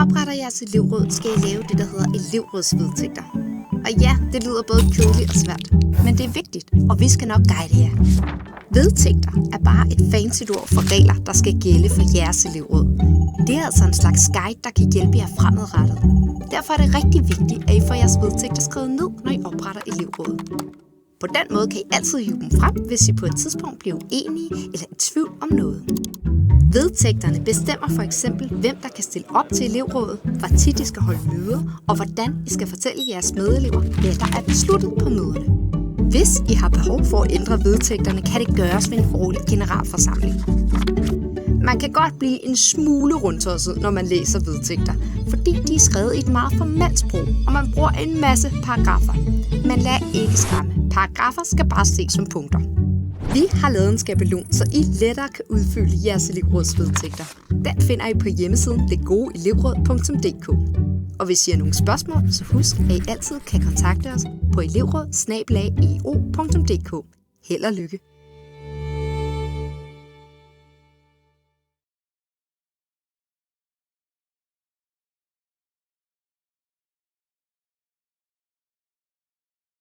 opretter jeres elevråd, skal I lave det, der hedder elevrådsvedtægter. Og ja, det lyder både kedeligt og svært, men det er vigtigt, og vi skal nok guide jer. Vedtægter er bare et fancy ord for regler, der skal gælde for jeres elevråd. Det er altså en slags guide, der kan hjælpe jer fremadrettet. Derfor er det rigtig vigtigt, at I får jeres vedtægter skrevet ned, når I opretter elevrådet. På den måde kan I altid hive dem frem, hvis I på et tidspunkt bliver uenige eller i tvivl om noget. Vedtægterne bestemmer for eksempel, hvem der kan stille op til elevrådet, hvor tit I skal holde møder, og hvordan I skal fortælle jeres medelever, hvad der er besluttet på møderne. Hvis I har behov for at ændre vedtægterne, kan det gøres ved en årlig generalforsamling. Man kan godt blive en smule rundtosset, når man læser vedtægter, fordi de er skrevet i et meget formelt sprog, og man bruger en masse paragrafer. Men lad ikke skræmme. Paragrafer skal bare ses som punkter. Vi har lavet en skabelon, så I lettere kan udfylde jeres elevrådsvedtægter. Den finder I på hjemmesiden detgodeelevråd.dk. Og hvis I har nogle spørgsmål, så husk, at I altid kan kontakte os på elevråd@eo.dk. Held og lykke!